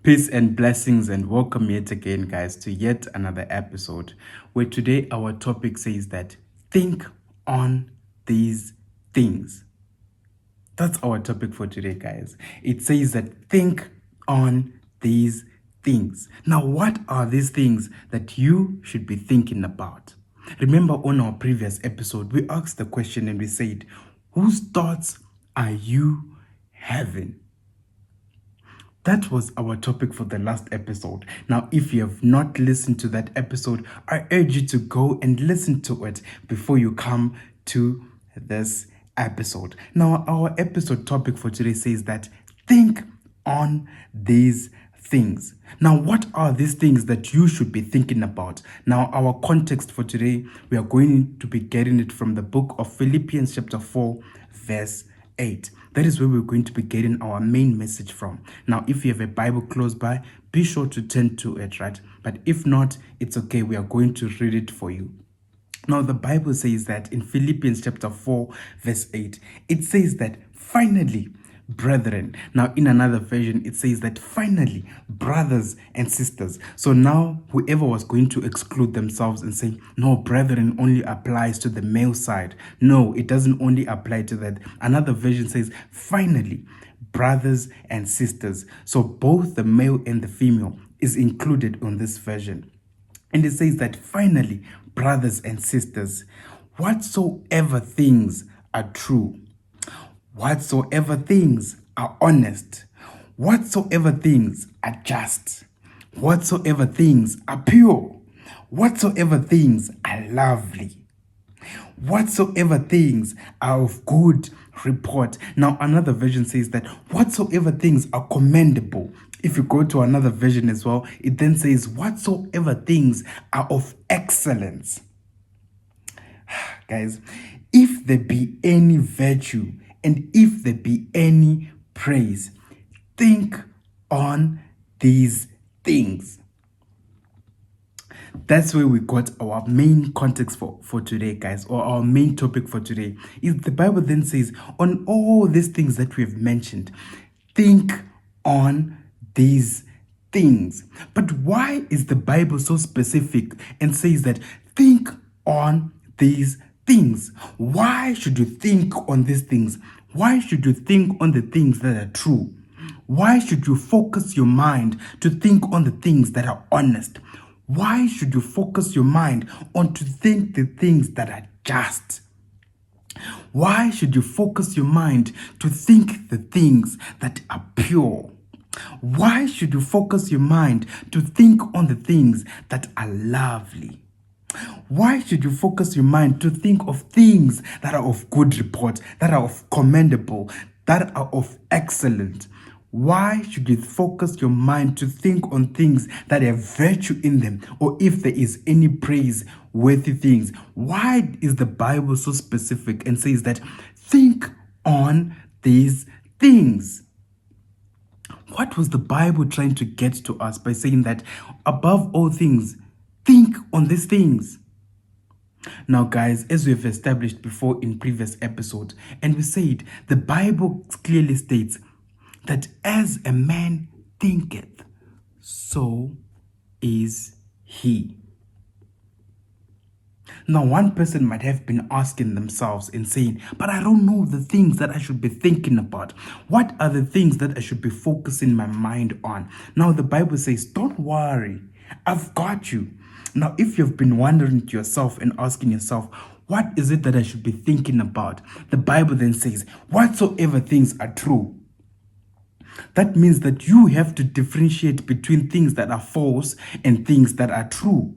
Peace and blessings, and welcome yet again, guys, to yet another episode where today our topic says that think on these things. That's our topic for today, guys. It says that think on these things. Now, what are these things that you should be thinking about? Remember, on our previous episode, we asked the question and we said, whose thoughts are you having? That was our topic for the last episode. Now, if you have not listened to that episode, I urge you to go and listen to it before you come to this episode. Now, our episode topic for today says that think on these things. Now, what are these things that you should be thinking about? Now, our context for today, we are going to be getting it from the book of Philippians chapter 4, verse 8. That is where we're going to be getting our main message from. Now, if you have a Bible close by, be sure to turn to it, right? But if not, it's okay. We are going to read it for you. Now, the Bible says that in Philippians chapter 4, verse 8, it says that finally, brethren. Now, in another version, it says that finally, brothers and sisters. So now, whoever was going to exclude themselves and say, no, brethren only applies to the male side. No, it doesn't only apply to that. Another version says, finally, brothers and sisters. So both the male and the female is included on this version. And it says that finally, brothers and sisters, whatsoever things are true, whatsoever things are honest, whatsoever things are just, whatsoever things are pure, whatsoever things are lovely, whatsoever things are of good report. Now, another version says that whatsoever things are commendable. If you go to another version as well, it then says whatsoever things are of excellence. Guys, if there be any virtue and if there be any praise, think on these things. That's where we got our main context for today, guys, or our main topic for today. Is the Bible then says, on all these things that we have mentioned, think on these things. But why is the Bible so specific and says that think on these things? Why should you think on these things? Why should you think on the things that are true? Why should you focus your mind to think on the things that are honest? Why should you focus your mind on to think the things that are just? Why should you focus your mind to think the things that are pure? Why should you focus your mind to think on the things that are lovely? Why should you focus your mind to think of things that are of good report, that are of commendable, that are of excellent? Why should you focus your mind to think on things that have virtue in them, or if there is any praiseworthy things? Why is the Bible so specific and says that think on these things? What was the Bible trying to get to us by saying that above all things, think on these things? Now, guys, as we have established before in previous episodes, and we said the Bible clearly states that as a man thinketh, so is he. Now, one person might have been asking themselves and saying, but I don't know the things that I should be thinking about. What are the things that I should be focusing my mind on? Now, the Bible says, don't worry, I've got you. Now, if you've been wondering to yourself and asking yourself, what is it that I should be thinking about? The Bible then says, whatsoever things are true. That means that you have to differentiate between things that are false and things that are true.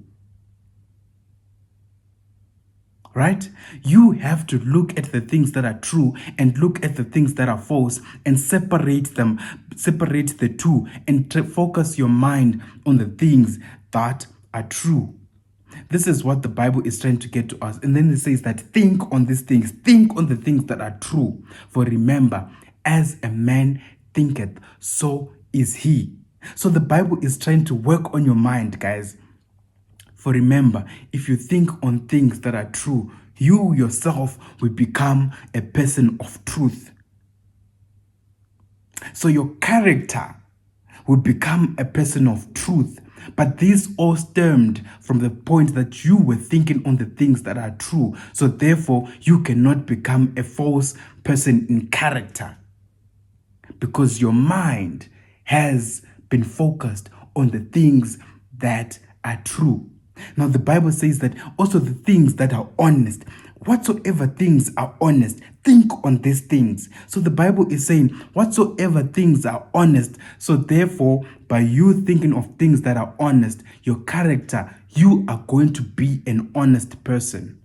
Right? You have to look at the things that are true and look at the things that are false and separate them, separate the two, and focus your mind on the things that are true. This is what the Bible is trying to get to us. And then it says that think on these things, think on the things that are true. For remember, as a man thinketh, so is he. So the Bible is trying to work on your mind, guys. For remember, if you think on things that are true, you yourself will become a person of truth. So your character would become a person of truth. But this all stemmed from the point that you were thinking on the things that are true. So therefore, you cannot become a false person in character, because your mind has been focused on the things that are true. Now, the Bible says that also the things that are honest, whatsoever things are honest, think on these things. So the Bible is saying whatsoever things are honest. So therefore, by you thinking of things that are honest, your character, you are going to be an honest person.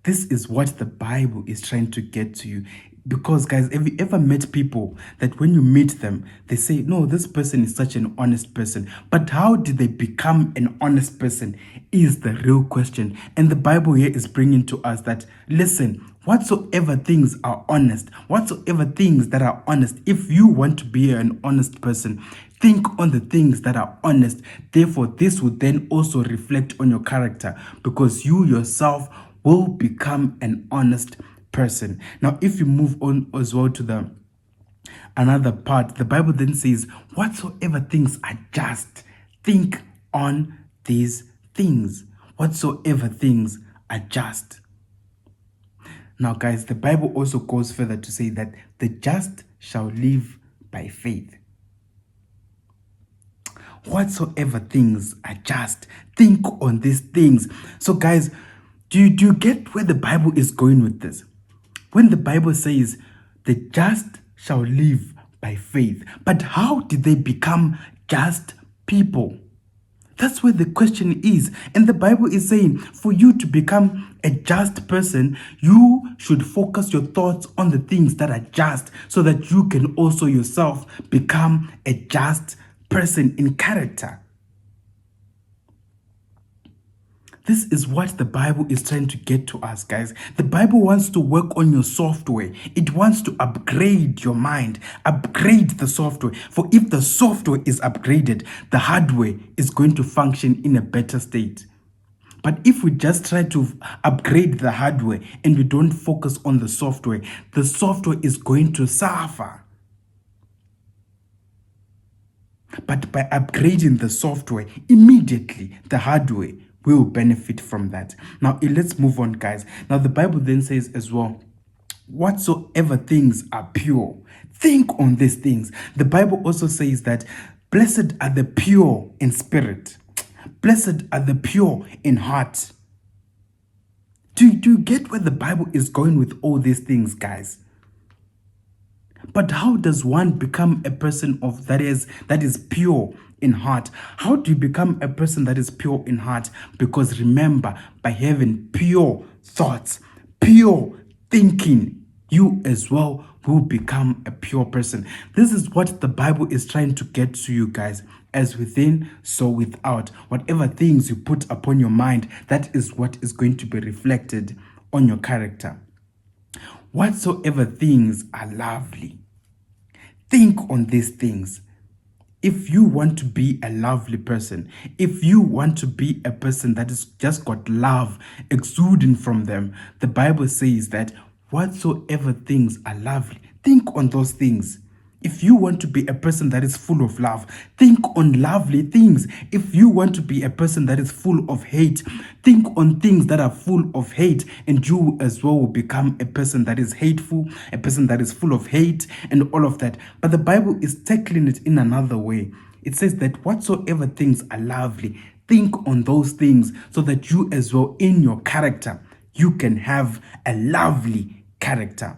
This is what the Bible is trying to get to you. Because, guys, have you ever met people that when you meet them, they say, no, this person is such an honest person. But how did they become an honest person is the real question. And the Bible here is bringing to us that, listen, whatsoever things are honest, whatsoever things that are honest, if you want to be an honest person, think on the things that are honest. Therefore, this would then also reflect on your character, because you yourself will become an honest person. Now, if you move on as well to the another part, the Bible then says, whatsoever things are just, think on these things. Whatsoever things are just. Now, guys, the Bible also goes further to say that the just shall live by faith. Whatsoever things are just, think on these things. So, guys, do you get where the Bible is going with this? When the Bible says the just shall live by faith, but how did they become just people? That's where the question is. And the Bible is saying for you to become a just person, you should focus your thoughts on the things that are just, so that you can also yourself become a just person in character. This is what the Bible is trying to get to us, guys. The Bible wants to work on your software. It wants to upgrade your mind, upgrade the software. For if the software is upgraded, the hardware is going to function in a better state. But if we just try to upgrade the hardware and we don't focus on the software is going to suffer. But by upgrading the software, immediately the hardware will benefit from that. Now, let's move on, guys. Now, the Bible then says as well, whatsoever things are pure, think on these things. The Bible also says that blessed are the pure in spirit. Blessed are the pure in heart. Do you get where the Bible is going with all these things, guys? But how does one become a person that is pure in heart? How do you become a person that is pure in heart? Because remember, by having pure thoughts, pure thinking, you as well will become a pure person. This is what the Bible is trying to get to you, guys. As within, so without. Whatever things you put upon your mind, that is what is going to be reflected on your character. Whatsoever things are lovely, think on these things. If you want to be a lovely person, if you want to be a person that has just got love exuding from them, the Bible says that whatsoever things are lovely, think on those things. If you want to be a person that is full of love, think on lovely things. If you want to be a person that is full of hate, think on things that are full of hate, and you as well will become a person that is hateful, a person that is full of hate and all of that. But the Bible is tackling it in another way. It says that whatsoever things are lovely, think on those things, so that you as well in your character, you can have a lovely character.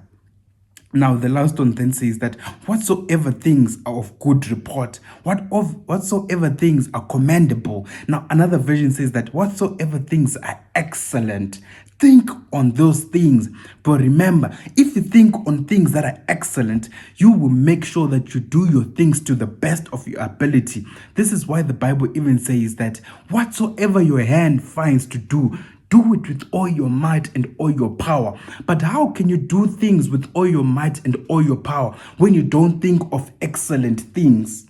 Now, the last one then says that whatsoever things are of good report, whatsoever things are commendable. Now, another version says that whatsoever things are excellent, think on those things. But remember, if you think on things that are excellent, you will make sure that you do your things to the best of your ability. This is why the Bible even says that whatsoever your hand finds to do, do it with all your might and all your power. But how can you do things with all your might and all your power when you don't think of excellent things?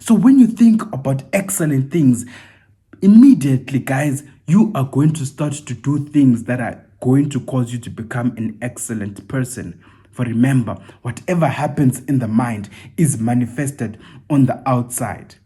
So when you think about excellent things, immediately, guys, you are going to start to do things that are going to cause you to become an excellent person. For remember, whatever happens in the mind is manifested on the outside.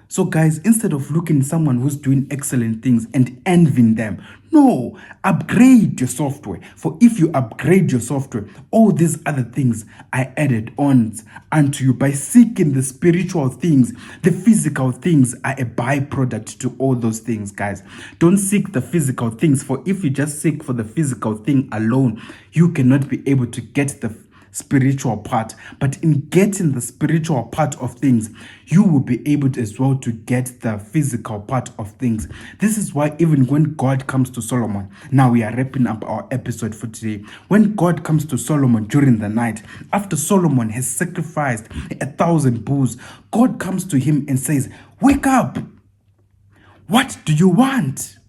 So guys, instead of looking at someone who's doing excellent things and envying them, no, upgrade your software. For if you upgrade your software, all these other things are added on unto you. By seeking the spiritual things, the physical things are a byproduct to all those things, guys. Don't seek the physical things, for if you just seek for the physical thing alone, you cannot be able to get the spiritual part. But in getting the spiritual part of things, you will be able to, as well, to get the physical part of things. This is why even when God comes to Solomon, now we are wrapping up our episode for today. When God comes to Solomon during the night, after Solomon has sacrificed 1,000 bulls, God comes to him and says, "Wake up, what do you want?"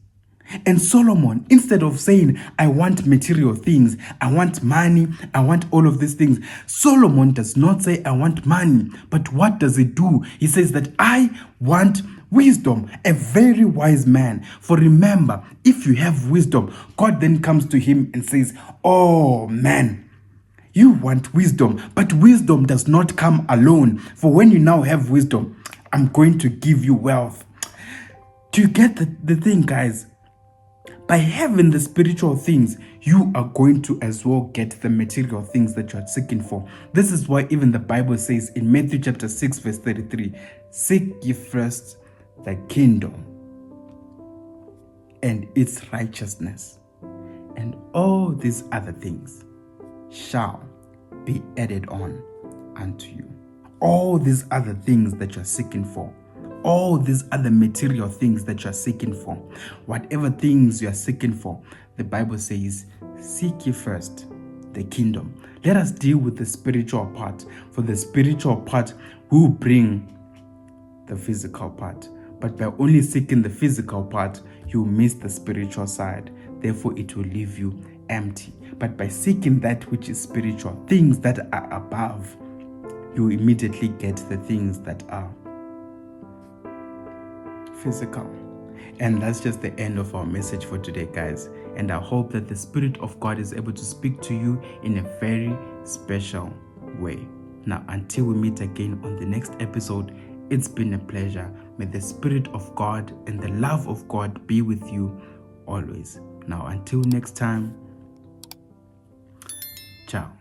And Solomon, instead of saying, "I want material things, I want money, I want all of these things," Solomon does not say, "I want money." But what does he do? He says that, "I want wisdom," a very wise man. For remember, if you have wisdom, God then comes to him and says, "Oh man, you want wisdom, but wisdom does not come alone. For when you now have wisdom, I'm going to give you wealth." Do you get the thing, guys? By having the spiritual things, you are going to as well get the material things that you are seeking for. This is why even the Bible says in Matthew chapter 6 verse 33, "Seek ye first the kingdom and its righteousness, and all these other things shall be added on unto you." All these other things that you are seeking for, all these other material things that you are seeking for, whatever things you are seeking for, the Bible says, "Seek ye first the kingdom." Let us deal with the spiritual part, for the spiritual part will bring the physical part. But by only seeking the physical part, you miss the spiritual side. Therefore, it will leave you empty. But by seeking that which is spiritual, things that are above, you immediately get the things that are physical. And that's just the end of our message for today, guys. And I hope that the Spirit of God is able to speak to you in a very special way. Now, until we meet again on the next episode, it's been a pleasure. May the Spirit of God and the love of God be with you always. Now, until next time, ciao.